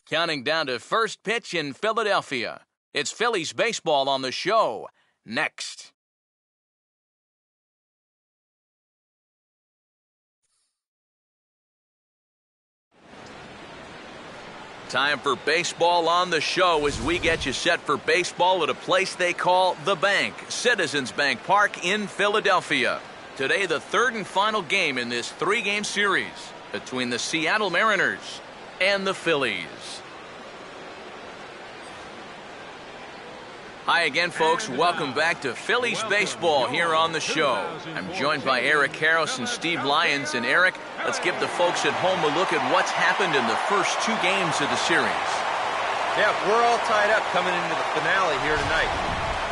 Counting down to first pitch in Philadelphia. It's Phillies baseball on the show. Next. Time for baseball on the show as we get you set for baseball at a place they call The Bank, Citizens Bank Park in Philadelphia. Today, the third and final game in this three-game series between the Seattle Mariners and the Phillies. Hi again, folks. Welcome back to Phillies baseball here on the show. I'm joined by Eric Harris and Steve Lyons. And Eric, let's give the folks at home a look at what's happened in the first two games of the series. Yeah, we're all tied up coming into the finale here tonight.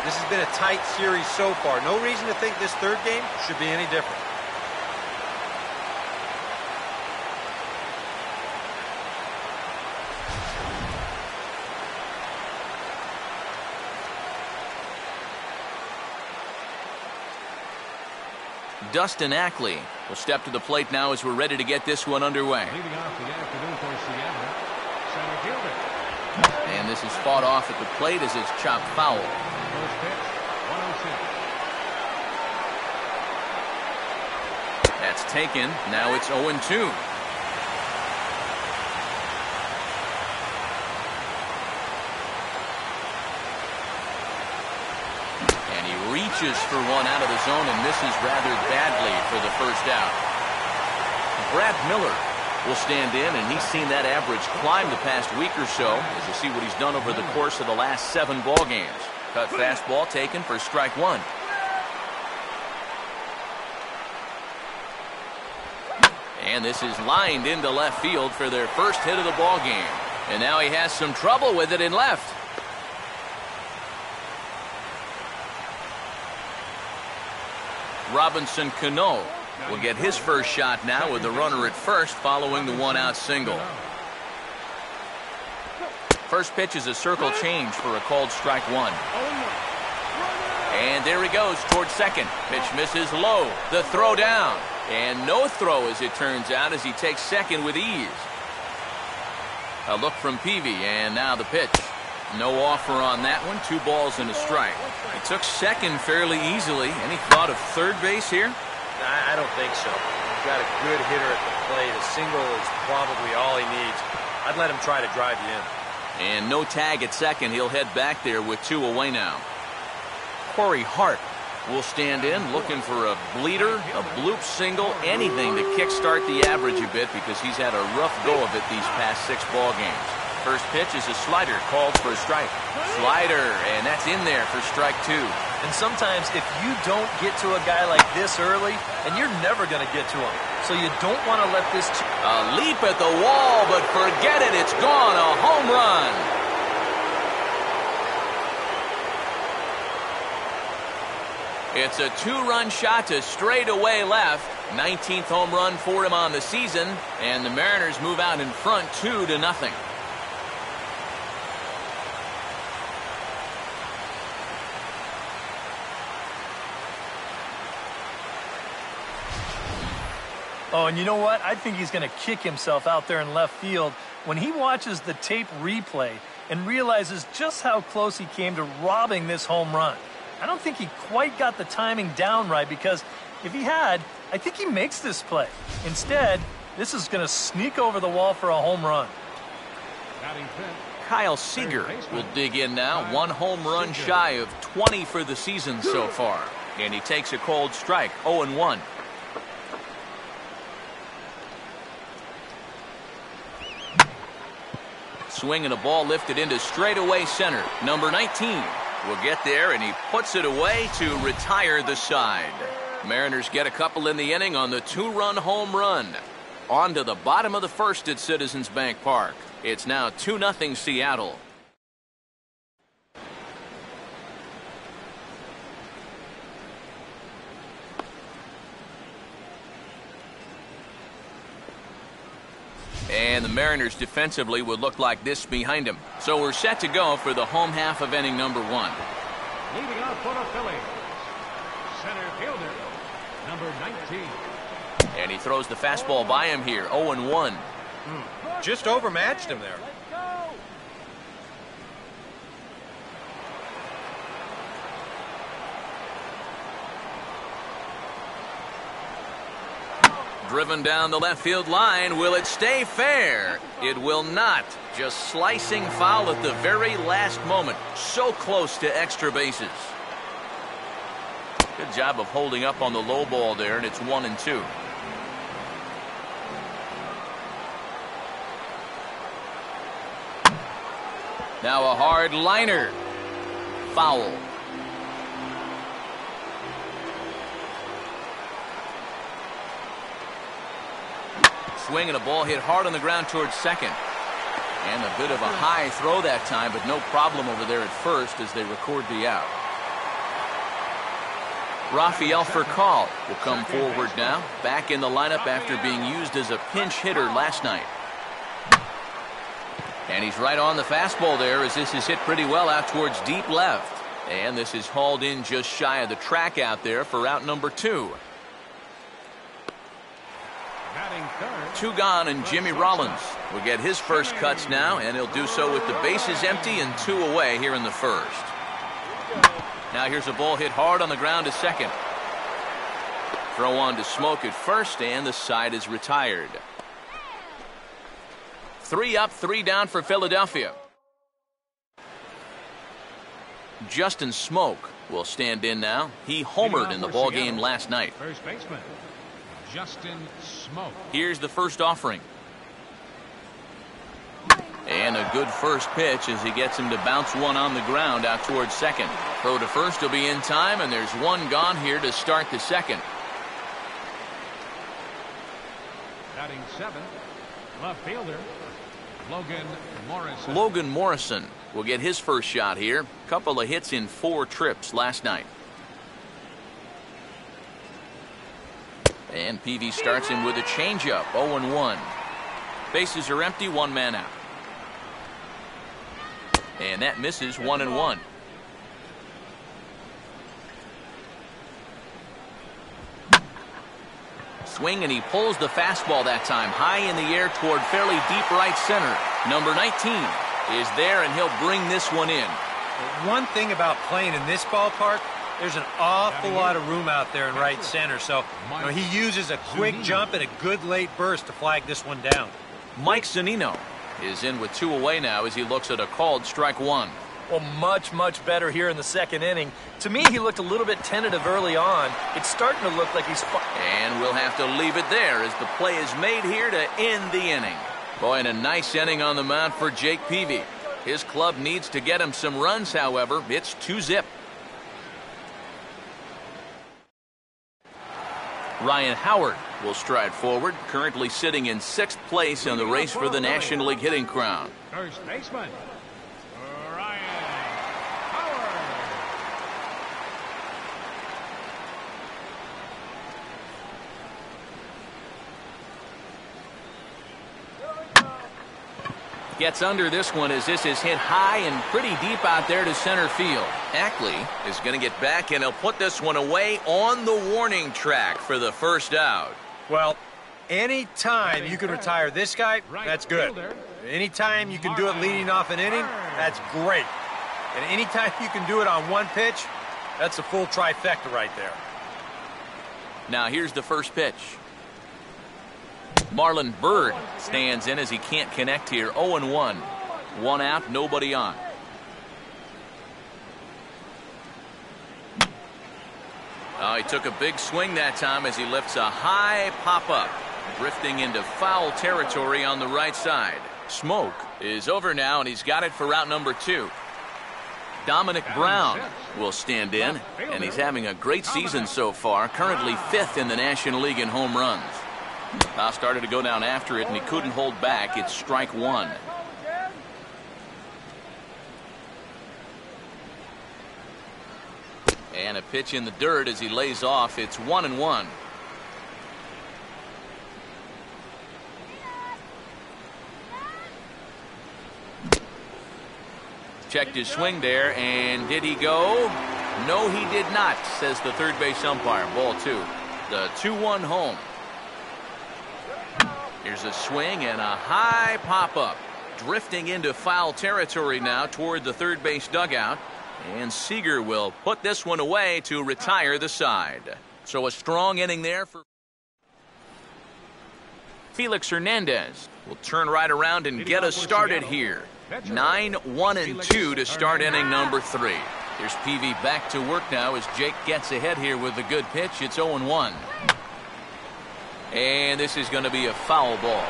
This has been a tight series so far. No reason to think this third game should be any different. Dustin Ackley will step to the plate now as we're ready to get this one underway. Leading off the afternoon for Seattle, center fielder. And this is fought off at the plate as it's chopped foul. First pitch, 106. That's taken. Now it's 0-2. Reaches for one out of the zone and misses rather badly for the first out. Brad Miller will stand in, and he's seen that average climb the past week or so as you see what he's done over the course of the last 7 ball games. Cut fastball taken for strike one. And this is lined into left field for their first hit of the ball game. And now he has some trouble with it in left. Robinson Cano will get his first shot now with the runner at first following the one-out single. First pitch is a circle change for a called strike one. And there he goes towards second. Pitch misses low. The throw down. And no throw as it turns out as he takes second with ease. A look from Peavy and now the pitch. No offer on that one. 2 balls and a strike. He took second fairly easily. Any thought of third base here? I don't think so. He's got a good hitter at the plate. A single is probably all he needs. I'd let him try to drive you in. And no tag at second. He'll head back there with 2 away now. Corey Hart will stand in looking for a bleeder, a bloop single, anything to kickstart the average a bit because he's had a rough go of it these past 6 ball games. First pitch is a slider called for a strike. Slider, and that's in there for strike 2. And sometimes if you don't get to a guy like this early, and you're never going to get to him. So you don't want to let this... A leap at the wall, but forget it. It's gone. A home run. It's a 2-run shot to straightaway left. 19th home run for him on the season. And the Mariners move out in front 2-0. Oh, and you know what? I think he's going to kick himself out there in left field when he watches the tape replay and realizes just how close he came to robbing this home run. I don't think he quite got the timing down right because if he had, I think he makes this play. Instead, this is going to sneak over the wall for a home run. Kyle Seager will dig in now. 1 home run shy of 20 for the season so far. And he takes a cold strike, 0-1. Swing and a ball lifted into straightaway center. Number 19 will get there, and he puts it away to retire the side. Mariners get a couple in the inning on the 2-run home run. On to the bottom of the first at Citizens Bank Park. It's now 2-0 Seattle. And the Mariners defensively would look like this behind him. So we're set to go for the home half of inning number 1. Leading off for the Phillies, center fielder, number 19. And he throws the fastball by him here, 0-1. Just overmatched him there. Driven down the left field line. Will it stay fair? It will not. Just slicing foul at the very last moment. So close to extra bases. Good job of holding up on the low ball there, and it's 1-2. Now a hard liner. Foul. Swing and a ball hit hard on the ground towards second. And a bit of a high throw that time, but no problem over there at first as they record the out. Rafael Furcal will come forward now, back in the lineup after being used as a pinch hitter last night. And he's right on the fastball there as this is hit pretty well out towards deep left. And this is hauled in just shy of the track out there for out number 2. Two gone, and Jimmy Rollins will get his first cuts now, and he'll do so with the bases empty and 2 away here in the first. Now here's a ball hit hard on the ground to second. Throw on to Smoke at first, and the side is retired. 3 up, 3 down for Philadelphia. Justin Smoke will stand in now. He homered in the ballgame last night. First baseman, Justin Smoke. Here's the first offering. And a good first pitch as he gets him to bounce one on the ground out towards second. Throw to first will be in time, and there's 1 gone here to start the second. Batting 7th, left fielder, Logan Morrison. Logan Morrison will get his first shot here. Couple of hits in 4 trips last night. And Peavy starts him with a changeup, 0-1. Bases are empty, 1 man out. And that misses, 1-1. Swing, and he pulls the fastball that time high in the air toward fairly deep right center. Number 19 is there, and he'll bring this one in. One thing about playing in this ballpark, there's an awful lot of room out there in right center. So he uses a quick jump and a good late burst to flag this one down. Mike Zunino is in with 2 away now as he looks at a called strike 1. Well, much better here in the second inning. To me, he looked a little bit tentative early on. It's starting to look like he's... And we'll have to leave it there as the play is made here to end the inning. Boy, and a nice inning on the mound for Jake Peavy. His club needs to get him some runs, however. It's 2-zip. Ryan Howard will stride forward, currently sitting in 6th place in the race for the National League hitting crown. First baseman, Ryan Howard. Gets under this one as this is hit high and pretty deep out there to center field. Ackley is going to get back, and he'll put this one away on the warning track for the first out. Well, anytime you can retire this guy, that's good. Anytime you can do it leading off an inning, that's great. And anytime you can do it on 1 pitch, that's a full trifecta right there. Now here's the first pitch. Marlon Byrd stands in as he can't connect here. 0-1. 1 out, nobody on. He took a big swing that time as he lifts a high pop-up, drifting into foul territory on the right side. Smoke is over now, and he's got it for route number 2. Dominic Brown will stand in, and he's having a great season so far, currently 5th in the National League in home runs. Now started to go down after it, and he couldn't hold back. It's strike 1. And a pitch in the dirt as he lays off. It's 1-1. Checked his swing there, and did he go? No, he did not, says the third base umpire. Ball 2. The 2-1 home. Here's a swing and a high pop-up. Drifting into foul territory now toward the third base dugout. And Seager will put this one away to retire the side. So a strong inning there for... Felix Hernandez will turn right around and get us started here. 9-1-2 to start inning number 3. Here's PV back to work now as Jake gets ahead here with a good pitch. It's 0-1. And this is going to be a foul ball.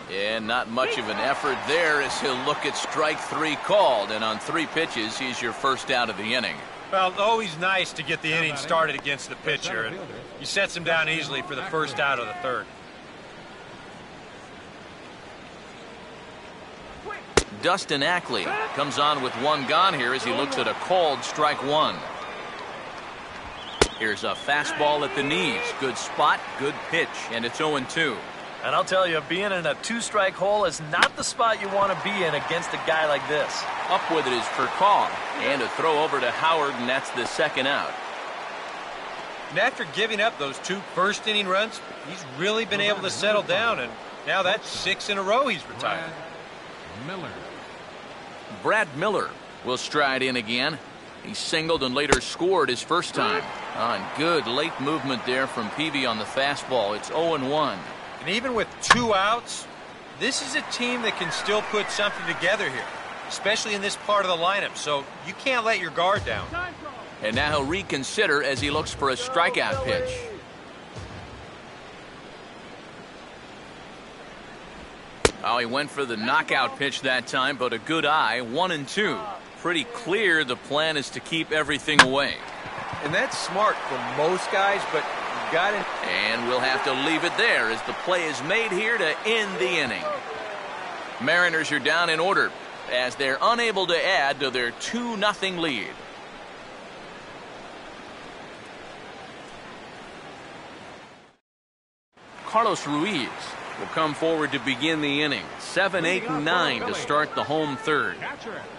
And not much of an effort there as he'll look at strike 3 called. And on 3 pitches, he's your first out of the inning. Well, always nice to get the inning started against the pitcher. And he sets him down easily for the first out of the 3rd. Dustin Ackley comes on with 1 gone here as he looks at a called strike 1. Here's a fastball at the knees. Good spot, good pitch, and it's 0-2. And I'll tell you, being in a 2-strike hole is not the spot you want to be in against a guy like this. Up with it is Furcal, and a throw over to Howard, and that's the 2nd out. And after giving up those 2 first-inning runs, he's really been able to settle down, and now that's 6 in a row he's retired. Brad Miller will stride in again. He singled and later scored his first time. And good late movement there from Peavy on the fastball. It's 0-1. And even with 2 outs, this is a team that can still put something together here, especially in this part of the lineup, so you can't let your guard down. And now he'll reconsider as he looks for a strikeout pitch. Oh, he went for the knockout pitch that time, but a good eye, 1-2. Pretty clear the plan is to keep everything away. And that's smart for most guys, but you got it. And we'll have to leave it there as the play is made here to end the inning. Mariners are down in order as they're unable to add to their 2-0 lead. Carlos Ruiz will come forward to begin the inning. 7, 8, and 9 to start the home 3rd.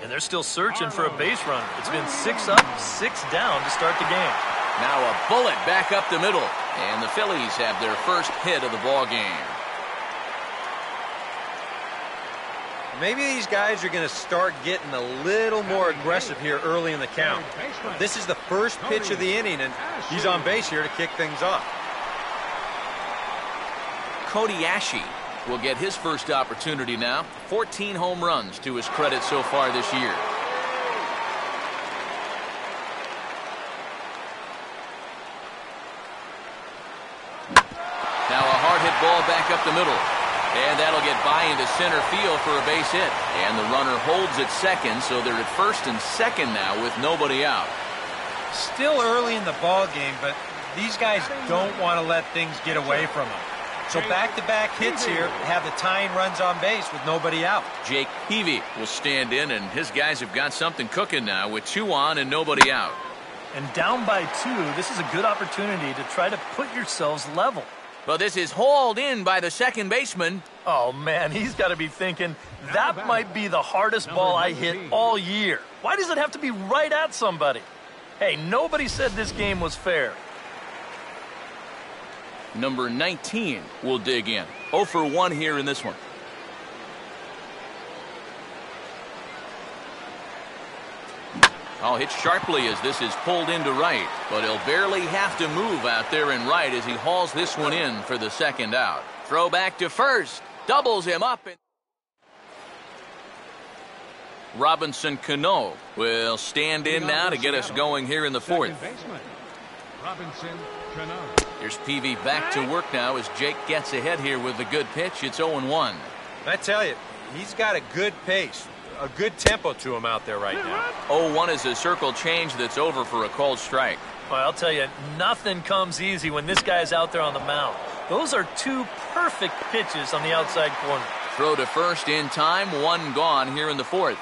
And they're still searching for a base runner. It's been 6 up, 6 down to start the game. Now a bullet back up the middle. And the Phillies have their first hit of the ball game. Maybe these guys are going to start getting a little more aggressive here early in the count. This is the first pitch of the inning, and he's on base here to kick things off. Cody Ashe will get his first opportunity now. 14 home runs to his credit so far this year. Now a hard hit ball back up the middle. And that'll get by into center field for a base hit. And the runner holds at second, so they're at first and second now with nobody out. Still early in the ball game, but these guys don't want to let things get away from them. So back-to-back hits here have the tying runs on base with nobody out. Jake Peavy will stand in, and his guys have got something cooking now with 2 on and nobody out. And down by 2, this is a good opportunity to try to put yourselves level. But this is hauled in by the second baseman. Oh, man, he's got to be thinking, that might be the hardest ball I hit all year. Why does it have to be right at somebody? Hey, nobody said this game was fair. Number 19 will dig in. 0 for 1 here in this one. Oh, hit sharply as this is pulled into right. But he'll barely have to move out there in right as he hauls this one in for the 2nd out. Throw back to first. Doubles him up. And Robinson Cano will stand in now to get us going here in the 4th. Robinson Cano. Here's Peavy back to work now as Jake gets ahead here with a good pitch. It's 0-1. I tell you, he's got a good pace, a good tempo to him out there right now. 0-1 is a circle change that's over for a called strike. Well, I'll tell you, nothing comes easy when this guy's out there on the mound. Those are 2 perfect pitches on the outside corner. Throw to first in time, 1 gone here in the 4th.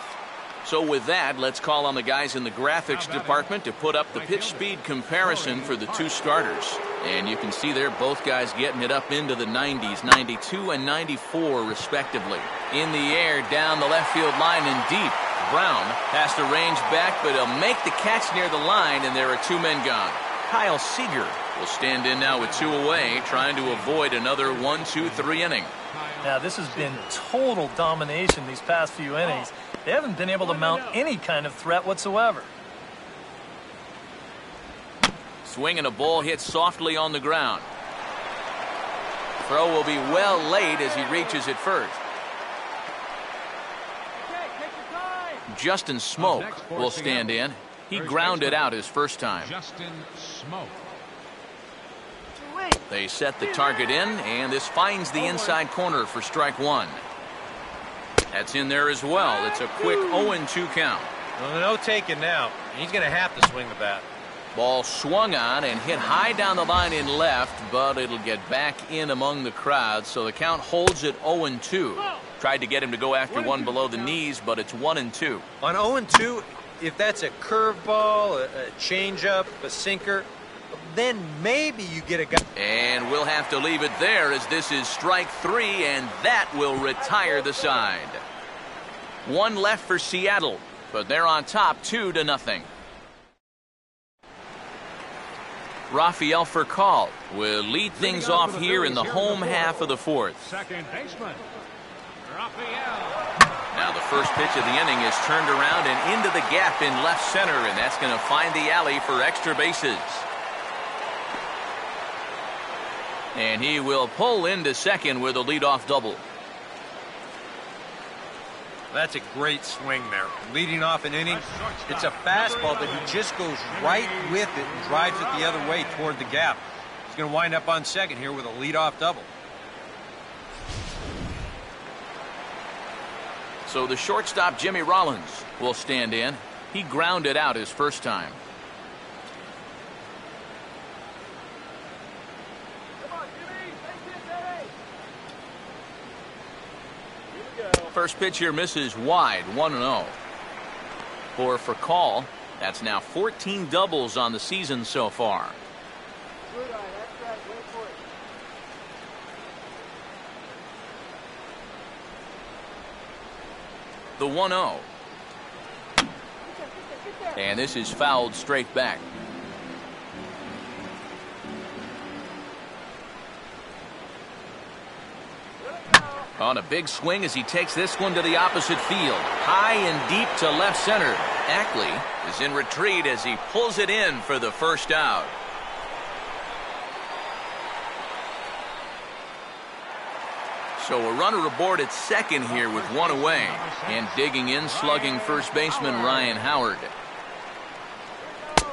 So with that, let's call on the guys in the graphics department to put up the pitch speed comparison for the 2 starters. And you can see there both guys getting it up into the 90s, 92 and 94 respectively. In the air, down the left field line and deep. Brown has to range back, but he'll make the catch near the line, and there are 2 men gone. Kyle Seager will stand in now with 2 away, trying to avoid another 1-2-3 inning. Now, this has been total domination these past few innings. They haven't been able to mount any kind of threat whatsoever. Swing and a ball hit softly on the ground. Throw will be well late as he reaches it first. Justin Smoke will stand in. He grounded out his first time. Justin Smoke. They set the target in, and this finds the inside corner for strike one. That's in there as well. It's a quick 0-2 count. Well, no taking now. He's going to have to swing the bat. Ball swung on and hit high down the line in left, but it'll get back in among the crowd, so the count holds at 0-2. Tried to get him to go after one below the knees, but it's 1-2. On 0-2, if that's a curveball, a changeup, a sinker, then maybe you get a guy. And we'll have to leave it there as this is strike three, and that will retire the side. One left for Seattle, but they're on top 2-0. Rafael Furcal will lead things off here in the home half of the fourth. Second baseman, Rafael. Now the first pitch of the inning is turned around and into the gap in left center, and that's going to find the alley for extra bases. And he will pull into second with a leadoff double. That's a great swing there. Leading off an inning, it's a fastball that he just goes right with it and drives it the other way toward the gap. He's going to wind up on second here with a leadoff double. So the shortstop, Jimmy Rollins, will stand in. He grounded out his first time. First pitch here misses wide, 1-0. For Furcal, that's now 14 doubles on the season so far. The 1-0. And this is fouled straight back. On a big swing as he takes this one to the opposite field. High and deep to left center. Ackley is in retreat as he pulls it in for the first out. So a runner aboard at second here with one away. And digging in, slugging first baseman Ryan Howard.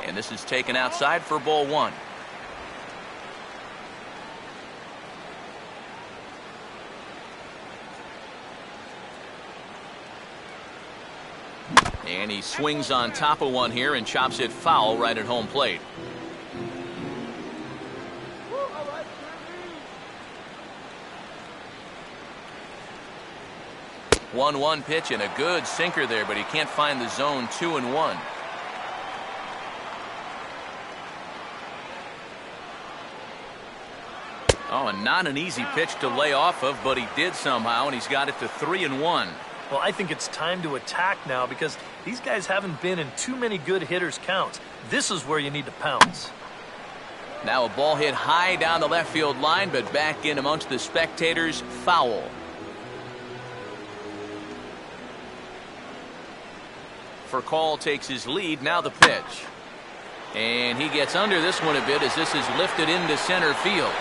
And this is taken outside for ball one. And he swings on top of one here and chops it foul right at home plate. One pitch and a good sinker there, but he can't find the zone. 2-1. Oh, and not an easy pitch to lay off of, but he did somehow, and he's got it to 3-1. Well, I think it's time to attack now because these guys haven't been in too many good hitters' counts. This is where you need to pounce. Now a ball hit high down the left field line, but back in amongst the spectators. Foul. Furcal takes his lead. Now the pitch. And he gets under this one a bit as this is lifted into center field.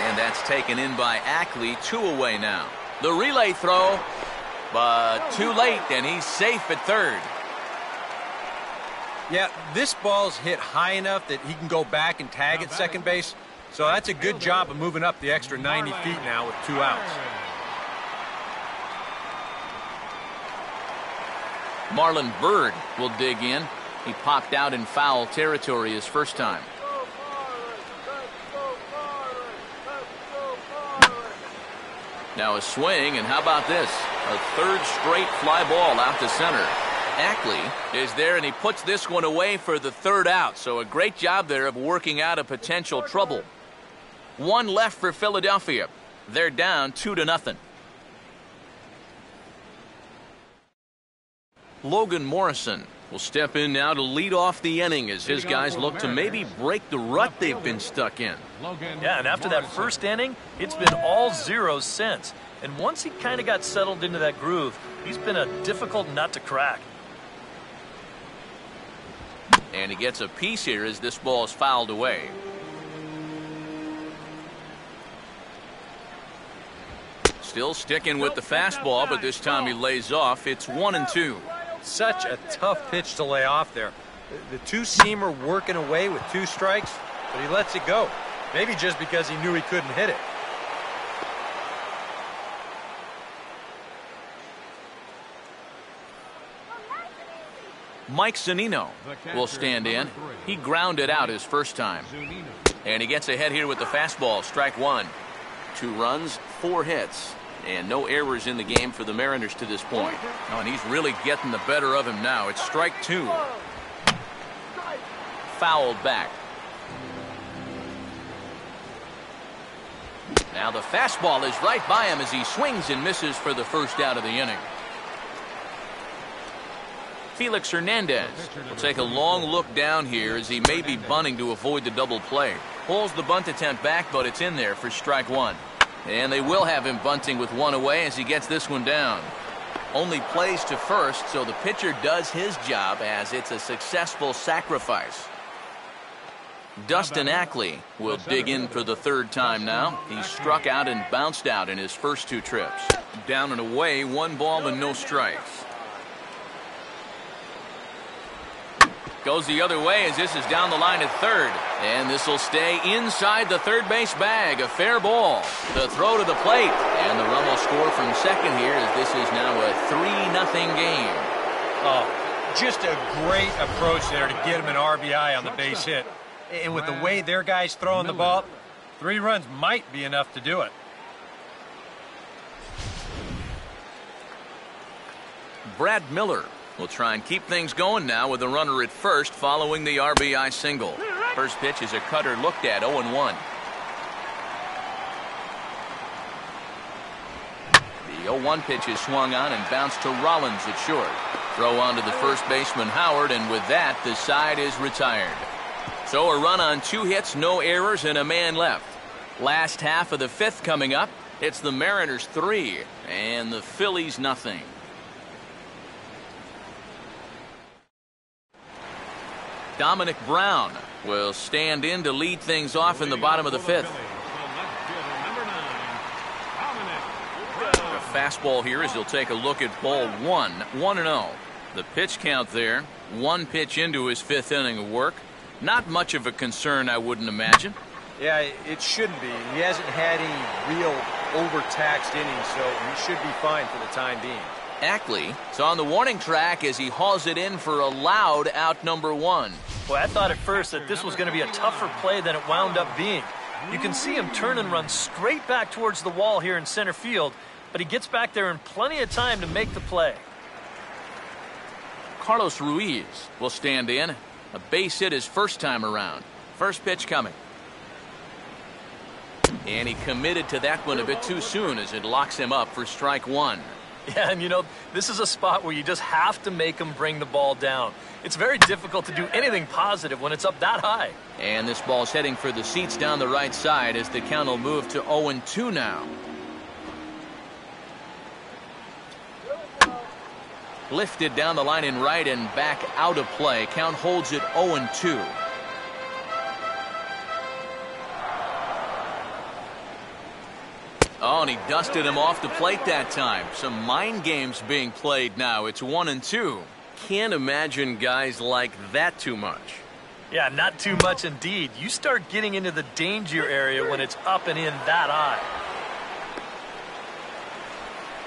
And that's taken in by Ackley. 2 away now. The relay throw, but too late, and he's safe at third. Yeah, this ball's hit high enough that he can go back and tag at second base. So that's a good job of moving up the extra 90 feet now with 2 outs. Marlon Byrd will dig in. He popped out in foul territory his first time. Now a swing, and how about this? A third straight fly ball out to center. Ackley is there, and he puts this one away for the third out. So a great job there of working out a potential trouble. One left for Philadelphia. They're down 2-0. Logan Morrison will step in now to lead off the inning as his guys look to maybe break the rut they've been stuck in. Yeah, and after that first inning, it's been all zeros since. And once he kind of got settled into that groove, he's been a difficult nut to crack. And he gets a piece here as this ball is fouled away. Still sticking with the fastball, but this time he lays off. It's 1-2. Such a tough pitch to lay off there. The two-seamer working away with 2 strikes, but he lets it go. Maybe just because he knew he couldn't hit it. Mike Zunino will stand in. He grounded out his first time. And he gets ahead here with the fastball. Strike 1. 2 runs, 4 hits. And no errors in the game for the Mariners to this point. Oh, and he's really getting the better of him now. It's strike 2. Fouled back. Now the fastball is right by him as he swings and misses for the first out of the inning. Felix Hernandez will take a long look down here as he may be bunting to avoid the double play. Pulls the bunt attempt back, but it's in there for strike 1. And they will have him bunting with 1 away as he gets this one down. Only plays to first, so the pitcher does his job as it's a successful sacrifice. Dustin Ackley will dig in for the 3rd time now. He struck out and bounced out in his first 2 trips. Down and away, 1 ball and no strikes. Goes the other way as this is down the line at 3rd. And this will stay inside the 3rd base bag. A fair ball. The throw to the plate. And the run will score from second here as this is now a 3-0 game. Oh, just a great approach there to get him an RBI on the base hit. And with the way their guys throwing the ball, 3 runs might be enough to do it. Brad Miller will try and keep things going now with a runner at first following the RBI single. First pitch is a cutter looked at, 0-1. The 0-1 pitch is swung on and bounced to Rollins at short. Throw on to the first baseman Howard, and with that, the side is retired. So a run on 2 hits, no errors, and a man left. Last half of the 5th coming up. It's the Mariners 3 and the Phillies nothing. Dominic Brown will stand in to lead things off in the bottom of the 5th. A fastball here as he'll take a look at ball 1, 1-0. The pitch count there, 1 pitch into his 5th inning of work. Not much of a concern, I wouldn't imagine. Yeah, it shouldn't be. He hasn't had any real overtaxed innings, so he should be fine for the time being. Ackley is on the warning track as he hauls it in for a loud out number 1. Boy, I thought at first that this was going to be a tougher play than it wound up being. You can see him turn and run straight back towards the wall here in center field, but he gets back there in plenty of time to make the play. Carlos Ruiz will stand in. A base hit his first time around. First pitch coming. And he committed to that one a bit too soon as it locks him up for strike 1. Yeah, and you know, this is a spot where you just have to make him bring the ball down. It's very difficult to do anything positive when it's up that high. And this ball's heading for the seats down the right side as the count will move to 0-2 now. Lifted down the line in right and back out of play. Count holds it 0-2. Oh, and he dusted him off the plate that time. Some mind games being played now. It's 1-2. Can't imagine guys like that too much. Yeah, not too much indeed. You start getting into the danger area when it's up and in that high.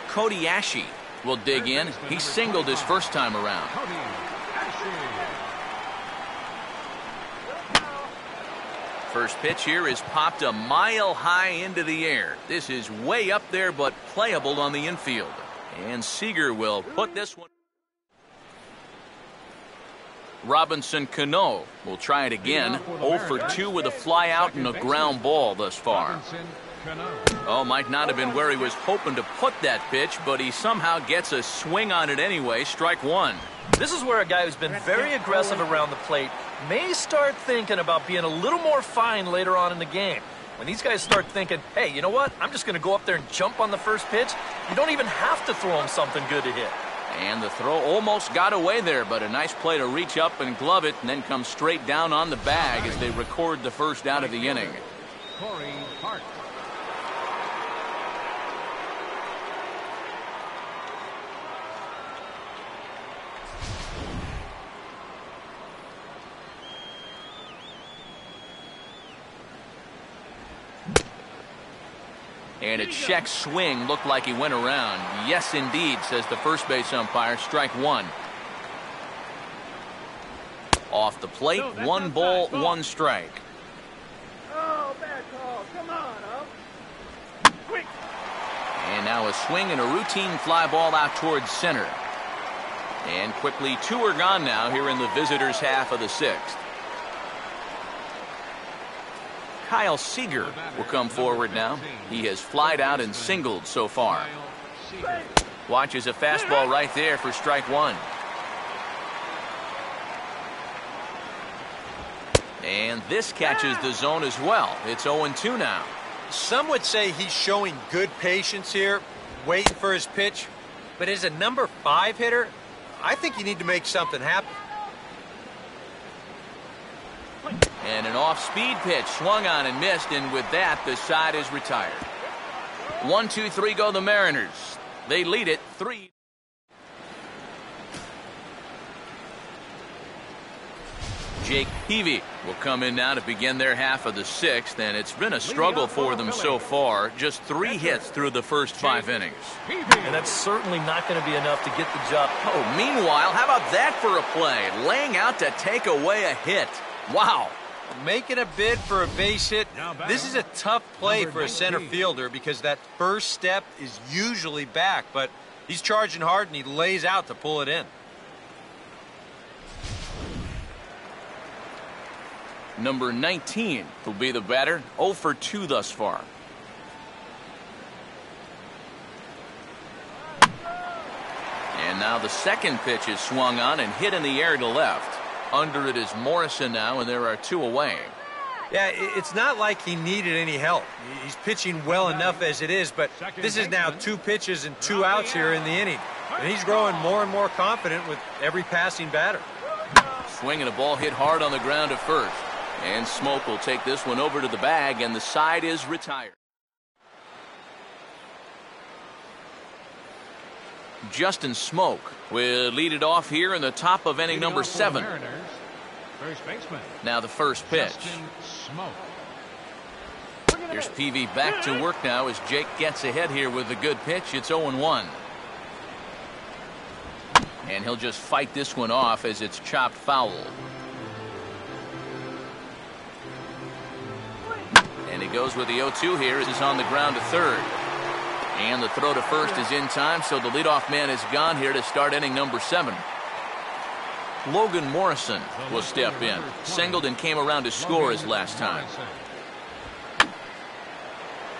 Cody Ashe will dig in. He singled his first time around. First pitch here is popped a mile high into the air. This is way up there, but playable on the infield. And Seager will put this one. Robinson Cano will try it again. 0 for 2 with a fly out and a ground ball thus far. Oh, might not have been where he was hoping to put that pitch, but he somehow gets a swing on it anyway. Strike 1. This is where a guy who's been very aggressive around the plate may start thinking about being a little more fine later on in the game. When these guys start thinking, hey, you know what? I'm just going to go up there and jump on the first pitch. You don't even have to throw him something good to hit. And the throw almost got away there, but a nice play to reach up and glove it and then come straight down on the bag as they record the first out of the inning. Corey Hart. And a check swing looked like he went around. Yes, indeed, says the first base umpire. Strike one. Off the plate, No, 1 ball, 1 strike. Oh, bad call. Come on, Quick. And now a swing and a routine fly ball out towards center. And quickly 2 are gone now here in the visitors' half of the 6th. Kyle Seager will come forward now. He has flied out and singled so far. Watches a fastball right there for strike one. And this catches the zone as well. It's 0-2 now. Some would say he's showing good patience here, waiting for his pitch. But as a number 5 hitter, I think you need to make something happen. And an off-speed pitch swung on and missed, and with that, the side is retired. 1-2-3 go the Mariners. They lead it 3. Jake Peavy will come in now to begin their half of the 6th, and it's been a struggle for them so far. Just 3 hits through the first 5 innings. And that's certainly not going to be enough to get the job. Oh, meanwhile, how about that for a play? Laying out to take away a hit. Wow. Making a bid for a base hit. This is a tough play for a center fielder because that first step is usually back, but he's charging hard and he lays out to pull it in. Number 19 will be the batter. 0 for 2 thus far. And now the second pitch is swung on and hit in the air to left. Under it is Morrison now, and there are 2 away. Yeah, it's not like he needed any help. He's pitching well enough as it is, but this is now 2 pitches and 2 outs here in the inning. And he's growing more and more confident with every passing batter. Swinging a ball hit hard on the ground at first. And Smoke will take this one over to the bag, and the side is retired. Justin Smoke will lead it off here in the top of inning number 7. First baseman. Now the first pitch. Justin Smoke. Here's Peavy back to work now as Jake gets ahead here with a good pitch. It's 0-1. And he'll just fight this one off as it's chopped foul. And he goes with the 0-2 here as he's on the ground to third. And the throw to first is in time, so the leadoff man is gone here to start inning number 7. Logan Morrison will step in. Singled and came around to score his last time.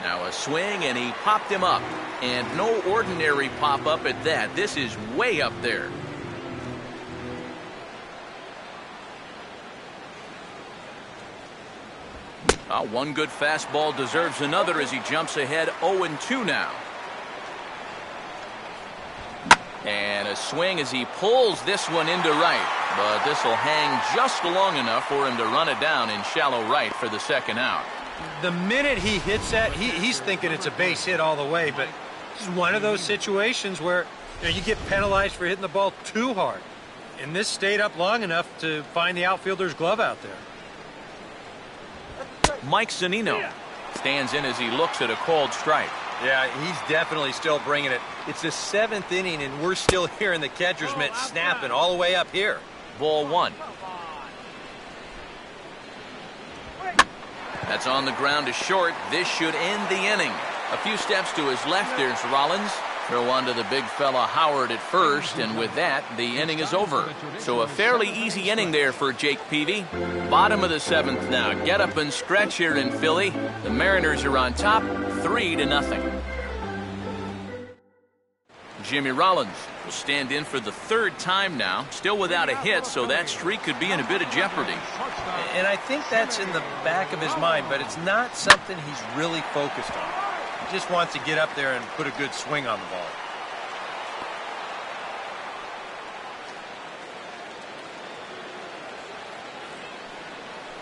Now a swing, and he popped him up. And no ordinary pop-up at that. This is way up there. One good fastball deserves another as he jumps ahead 0-2 now. And a swing as he pulls this one into right. But this will hang just long enough for him to run it down in shallow right for the second out. The minute he hits that, he's thinking it's a base hit all the way, but this is one of those situations where you get penalized for hitting the ball too hard. And this stayed up long enough to find the outfielder's glove out there. Mike Zunino stands in as he looks at a called strike. Yeah, he's definitely still bringing it. It's the 7th inning, and we're still hearing the catcher's mitt snapping all the way up here. Ball 1. That's on the ground to short. This should end the inning. A few steps to his left, there's Rollins. Throw on to the big fella Howard at first, and with that, the inning is over. So a fairly easy inning there for Jake Peavy. Bottom of the 7th now. Get up and stretch here in Philly. The Mariners are on top, 3-0. Jimmy Rollins will stand in for the 3rd time now. Still without a hit, so that streak could be in a bit of jeopardy. And I think that's in the back of his mind, but it's not something he's really focused on. He just wants to get up there and put a good swing on the ball.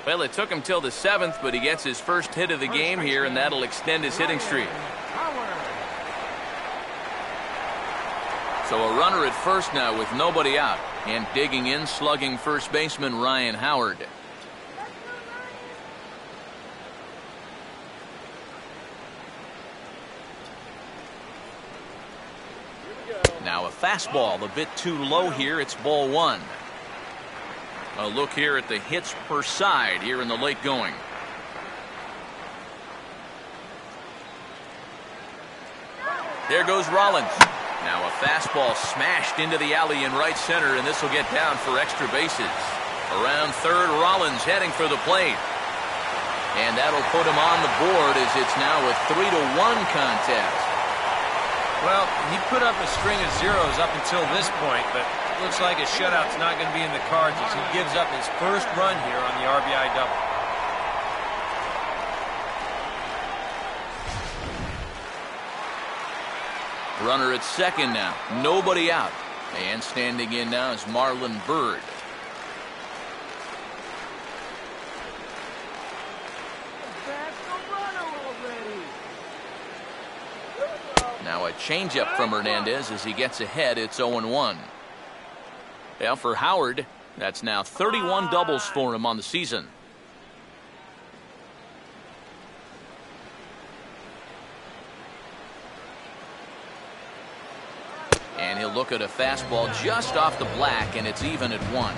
Well, it took him till the 7th, but he gets his first hit of the game here, and that'll extend his hitting streak. So a runner at first now with nobody out. And digging in, slugging first baseman Ryan Howard. Now a fastball a bit too low here. It's ball 1. A look here at the hits per side here in the late going. There goes Rollins. Now a fastball smashed into the alley in right center, and this will get down for extra bases. Around third, Rollins heading for the plate. And that'll put him on the board as it's now a 3-1 contest. Well, he put up a string of zeros up until this point, but it looks like a shutout's not going to be in the cards as he gives up his first run here on the RBI double. Runner at second now. Nobody out. And standing in now is Marlon Byrd. Now a changeup from Hernandez as he gets ahead. It's 0-1. Well, for Howard, that's now 31 doubles for him on the season. And he'll look at a fastball just off the black, and it's even at 1.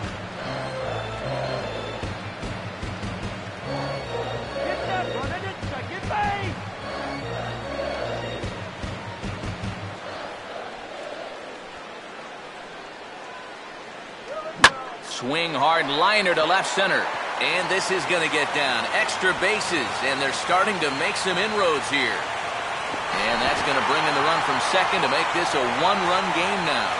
Swing hard liner to left center. And this is going to get down. Extra bases, and they're starting to make some inroads here. And that's going to bring in the run from second to make this a 1-run game now.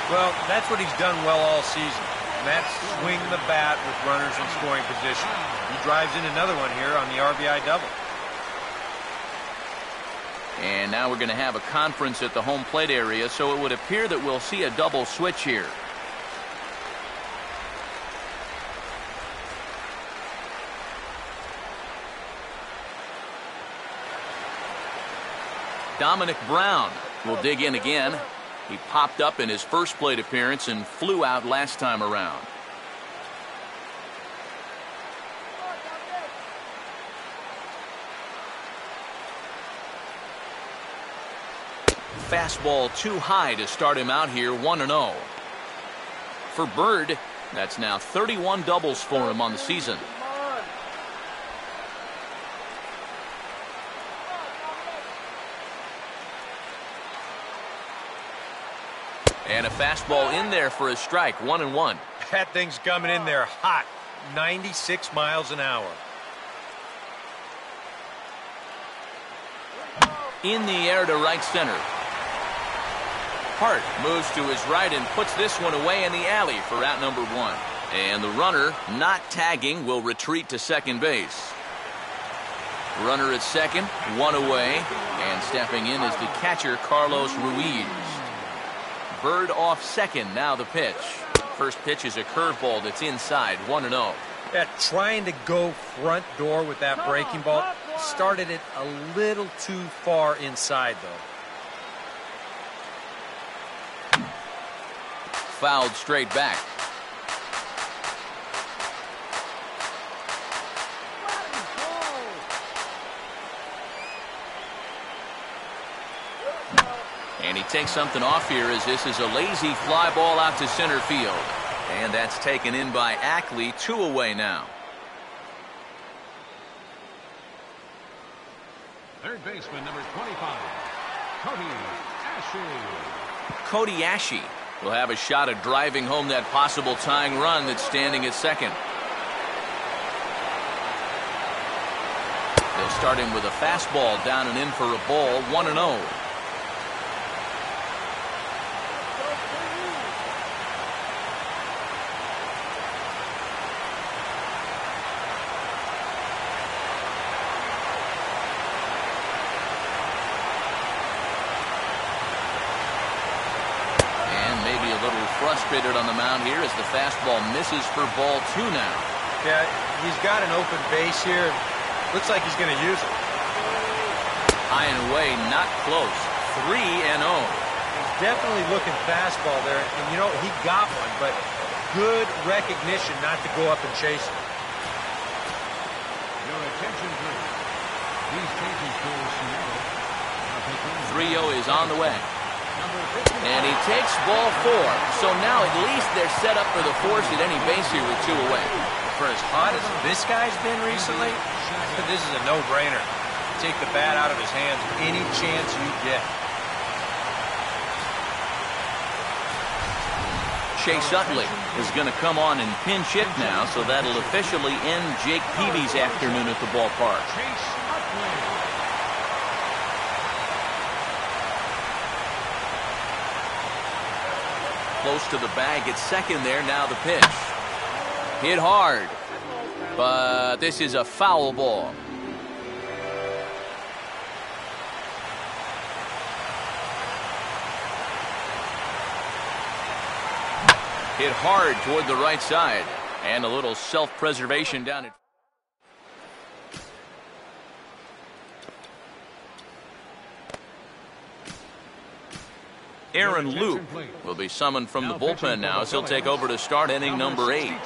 Well, that's what he's done well all season. And that's swing the bat with runners in scoring position. He drives in another one here on the RBI double. And now we're going to have a conference at the home plate area, so it would appear that we'll see a double switch here. Dominic Brown will dig in again. He popped up in his first plate appearance and flew out last time around. Fastball too high to start him out here, 1-0. For Byrd, that's now 31 doubles for him on the season. And a fastball in there for a strike, 1-1. That thing's coming in there hot, 96 miles an hour. In the air to right center. Hart moves to his right and puts this one away in the alley for out number 1. And the runner, not tagging, will retreat to second base. Runner at second, 1 away. And stepping in is the catcher, Carlos Ruiz. Byrd off second, now the pitch. First pitch is a curveball that's inside, 1-0. Yeah, trying to go front door with that breaking ball. Started it a little too far inside, though. Fouled straight back. And he takes something off here as this is a lazy fly ball out to center field. And that's taken in by Ackley, 2 away now. Third baseman, number 25, Cody Ashley. Cody Ashley will have a shot at driving home that possible tying run that's standing at second. They'll start him with a fastball down and in for a ball, 1-0. frustrated on the mound here as the fastball misses for ball 2 now. Yeah, he's got an open base here. Looks like he's going to use it. High and away, not close. 3-0. He's definitely looking fastball there. And, you know, he got one, but good recognition not to go up and chase it. Your attention, please. These changes for Seattle. 3-0 is on the way. And he takes ball 4. So now at least they're set up for the force at any base here with 2 away. For as hot as this guy's been recently, this is a no-brainer. Take the bat out of his hands any chance you get. Chase Utley is going to come on and pinch hit now, so that'll officially end Jake Peavy's afternoon at the ballpark. Close to the bag at second there, now the pitch. Hit hard, but this is a foul ball. Hit hard toward the right side, and a little self-preservation down it. Aaron Loop will be summoned from the bullpen now as he'll take over to start inning number 8. And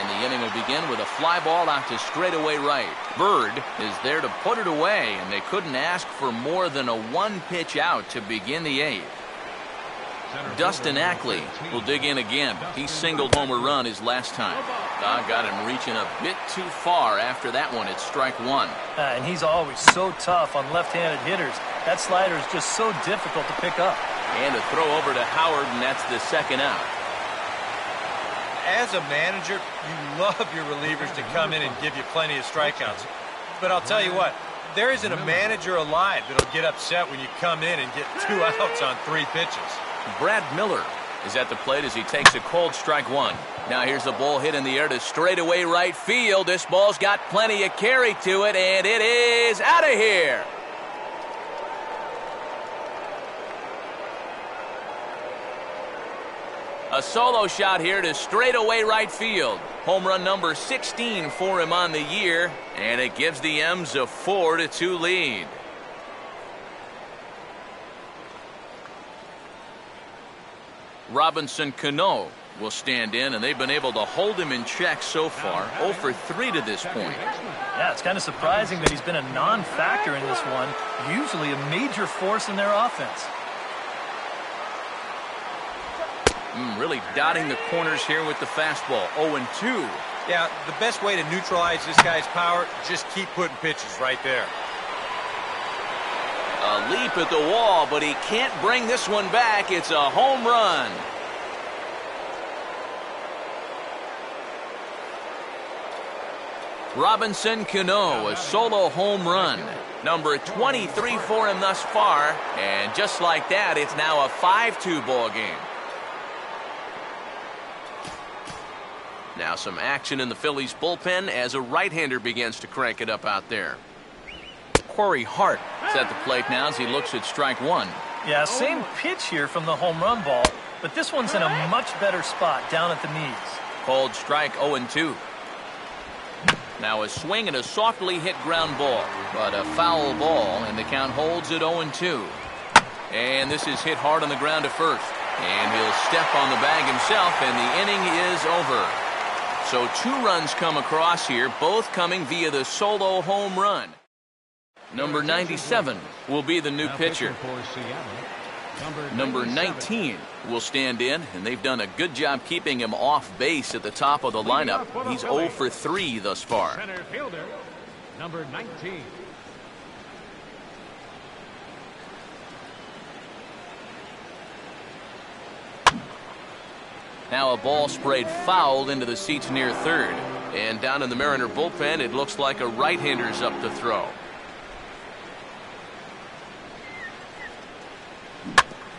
the inning will begin with a fly ball out to straightaway right. Bird is there to put it away, and they couldn't ask for more than a 1-pitch out to begin the 8th. Dustin Ackley will dig in again. He singled home a run his last time. Got him reaching a bit too far after that one at strike 1. And he's always so tough on left-handed hitters. That slider is just so difficult to pick up. And a throw over to Howard, and that's the second out. As a manager, you love your relievers to come in and give you plenty of strikeouts. But I'll tell you what, there isn't a manager alive that'll get upset when you come in and get 2 outs on 3 pitches. Brad Miller is at the plate as he takes a cold strike 1. Now here's the ball hit in the air to straightaway right field. This ball's got plenty of carry to it, and it is out of here. A solo shot here to straightaway right field. Home run number 16 for him on the year, and it gives the M's a 4-2 lead. Robinson Cano will stand in, and they've been able to hold him in check so far. 0 for 3 to this point. Yeah, it's kind of surprising that he's been a non-factor in this one. Usually a major force in their offense. Really dotting the corners here with the fastball. 0-2. Yeah, the best way to neutralize this guy's power, just keep putting pitches right there. A leap at the wall, but he can't bring this one back. It's a home run. Robinson Cano, a solo home run. Number 23 for him thus far. And just like that, it's now a 5-2 ball game. Now some action in the Phillies bullpen as a right-hander begins to crank it up out there. Corey Hart is at the plate now as he looks at strike 1. Yeah, same pitch here from the home run ball, but this one's in a much better spot down at the knees. Called strike 0-2. Now a swing and a softly hit ground ball, but a foul ball, and the count holds at 0-2. And this is hit hard on the ground to first. And he'll step on the bag himself, and the inning is over. So 2 runs come across here, both coming via the solo home run. Number 97 will be the new pitcher. Number 19 will stand in, and they've done a good job keeping him off base at the top of the lineup. He's 0 for 3 thus far. Center fielder, number 19. Now a ball sprayed foul into the seats near third. And down in the Mariner bullpen, it looks like a right-hander's up to throw.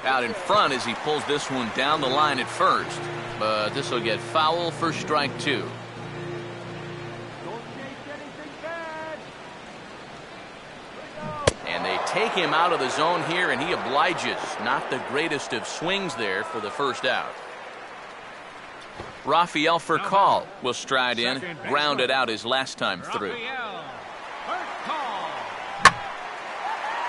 Out in front as he pulls this one down the line at first. But this will get foul for strike 2. And they take him out of the zone here, and he obliges. Not the greatest of swings there for the first out. Rafael Furcal will stride in, grounded out his last time through.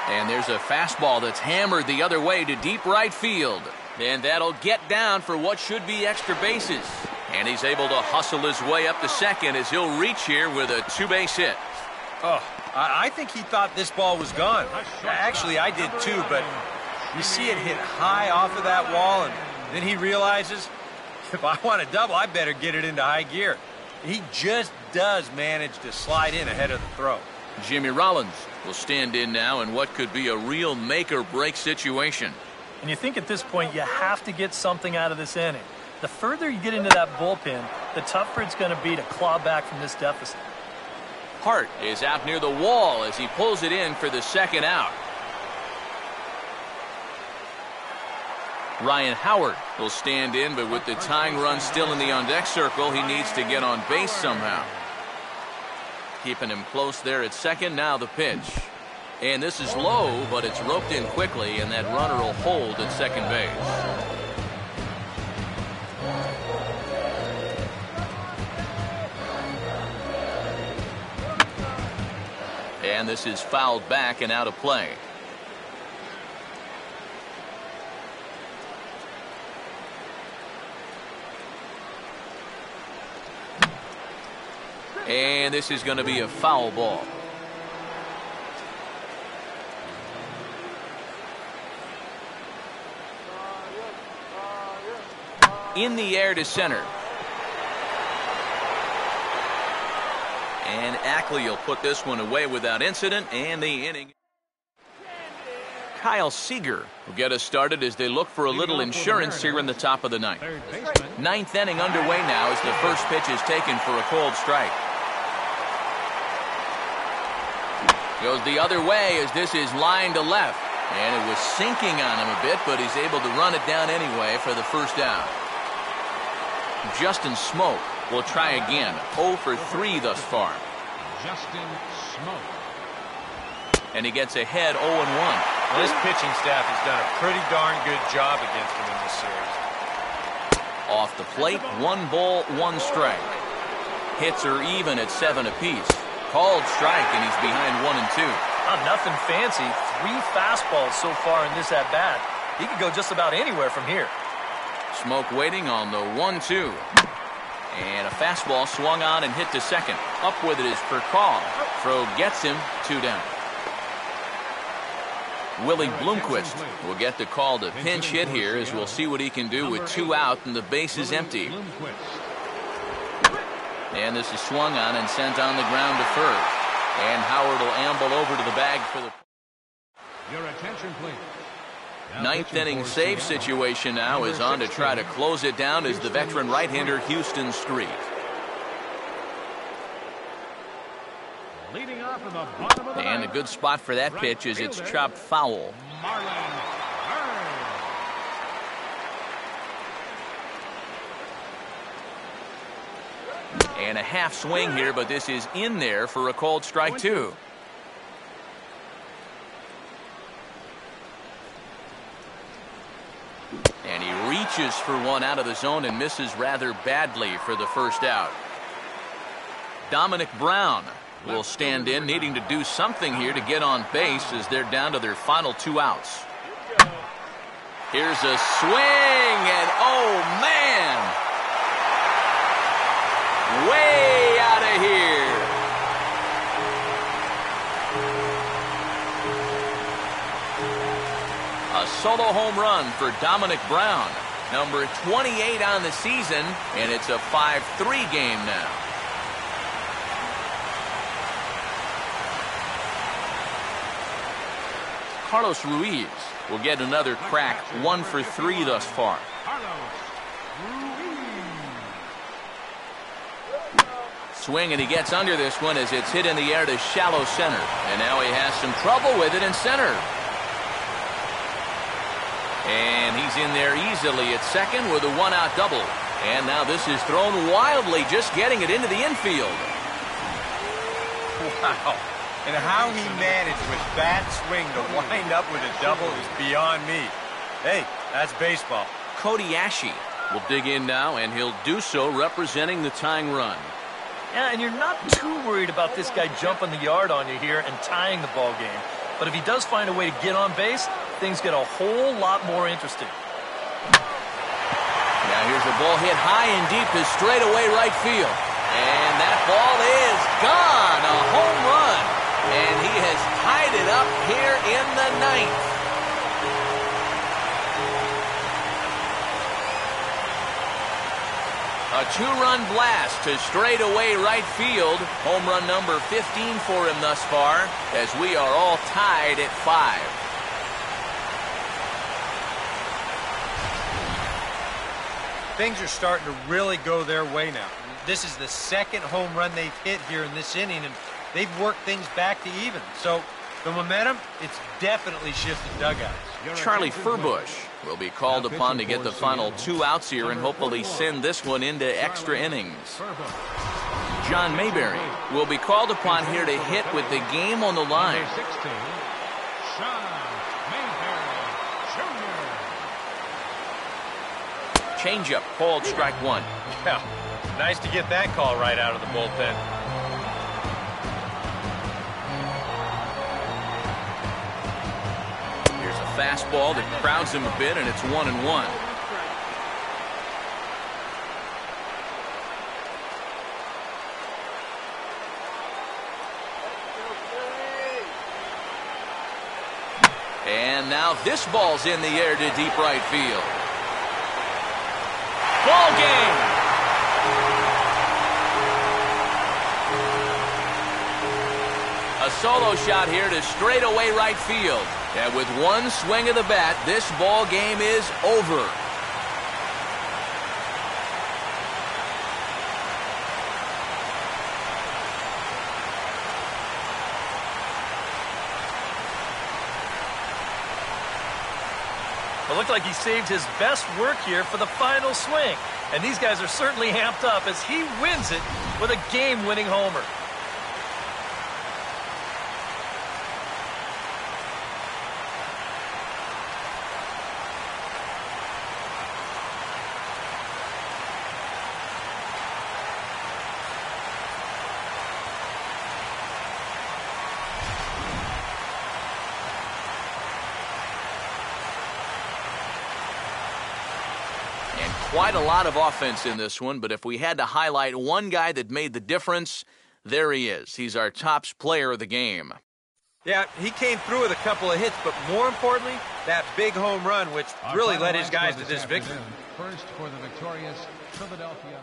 And there's a fastball that's hammered the other way to deep right field. And that'll get down for what should be extra bases. And he's able to hustle his way up to second as he'll reach here with a two-base hit. Oh, I think he thought this ball was gone. Actually, I did too, but you see it hit high off of that wall, and then he realizes, if I want a double, I better get it into high gear. He just does manage to slide in ahead of the throw. Jimmy Rollins will stand in now in what could be a real make-or-break situation. And you think at this point you have to get something out of this inning. The further you get into that bullpen, the tougher it's going to be to claw back from this deficit. Hart is out near the wall as he pulls it in for the second out. Ryan Howard will stand in, but with the tying run still in the on-deck circle, he needs to get on base somehow. Keeping him close there at second. Now the pitch. And this is low, but it's roped in quickly, and that runner will hold at second base. And this is fouled back and out of play. And this is going to be a foul ball. In the air to center. And Ackley will put this one away without incident, and the inning. Kyle Seager will get us started as they look for a little insurance here in the top of the ninth. Ninth inning underway now as the first pitch is taken for a cold strike. Goes the other way as this is lined to left. And it was sinking on him a bit, but he's able to run it down anyway for the first out. Justin Smoak will try again. 0 for 3 thus far. Justin Smoak. And he gets ahead 0-1. Well, this pitching staff has done a pretty darn good job against him in this series. Off the plate, 1 ball, 1 strike. Hits are even at 7 apiece. Called strike, and he's behind 1 and 2. Nothing fancy. 3 fastballs so far in this at-bat. He could go just about anywhere from here. Smoak waiting on the 1-2. And a fastball swung on and hit to second. Up with it is Furcal. Throw gets him 2 down. Willie Bloomquist will get the call to pinch hit here as we'll see what he can do with 2 out and the base is empty. And this is swung on and sent on the ground to first. And Howard will amble over to the bag for the... Your attention, please. Ninth inning save situation now is on to try to close it down as the veteran right-hander Houston Street. Leading off in the bottom of the And a good spot for that pitch is it's chopped foul. And a half swing here, but this is in there for a called strike 2. And he reaches for one out of the zone and misses rather badly for the first out. Dominic Brown will stand in, needing to do something here to get on base as they're down to their final 2 outs. Here's a swing, and oh man! Way out of here. A solo home run for Dominic Brown, number 28 on the season, and it's a 5-3 game now. Carlos Ruiz will get another crack, 1 for 3 thus far. Swing, and he gets under this one as it's hit in the air to shallow center. And now he has some trouble with it in center. And he's in there easily at second with a 1-out double. And now this is thrown wildly, just getting it into the infield. Wow. And how he managed with that swing to wind up with a double is beyond me. Hey, that's baseball. Cody Ashe will dig in now, and he'll do so representing the tying run. Yeah, and you're not too worried about this guy jumping the yard on you here and tying the ball game. But if he does find a way to get on base, things get a whole lot more interesting. Now here's a ball hit high and deep to straightaway right field. And that ball is gone. A home run. And he has tied it up here in the ninth. A two-run blast to straightaway right field. Home run number 15 for him thus far, as we are all tied at 5. Things are starting to really go their way now. This is the second home run they've hit here in this inning, and they've worked things back to even. So the momentum, it's definitely shifted dugouts. Charlie Furbush will be called upon to get the final 2 outs here and hopefully send this one into extra innings. John Mayberry will be called upon here to hit with the game on the line. Number 16, Sean Mayberry Jr. Changeup called strike 1. Yeah, nice to get that call right out of the bullpen. Here's a fastball that crowds him a bit, and it's 1-1. And now this ball's in the air to deep right field. Ball game. A solo shot here to straightaway right field. And with one swing of the bat, this ball game is over. It looked like he saved his best work here for the final swing. And these guys are certainly amped up as he wins it with a game-winning homer. Quite a lot of offense in this one, but if we had to highlight one guy that made the difference, there he is. He's our top player of the game. Yeah, he came through with a couple of hits, but more importantly, that big home run, which really led his guys to this victory. First for the victorious Philadelphia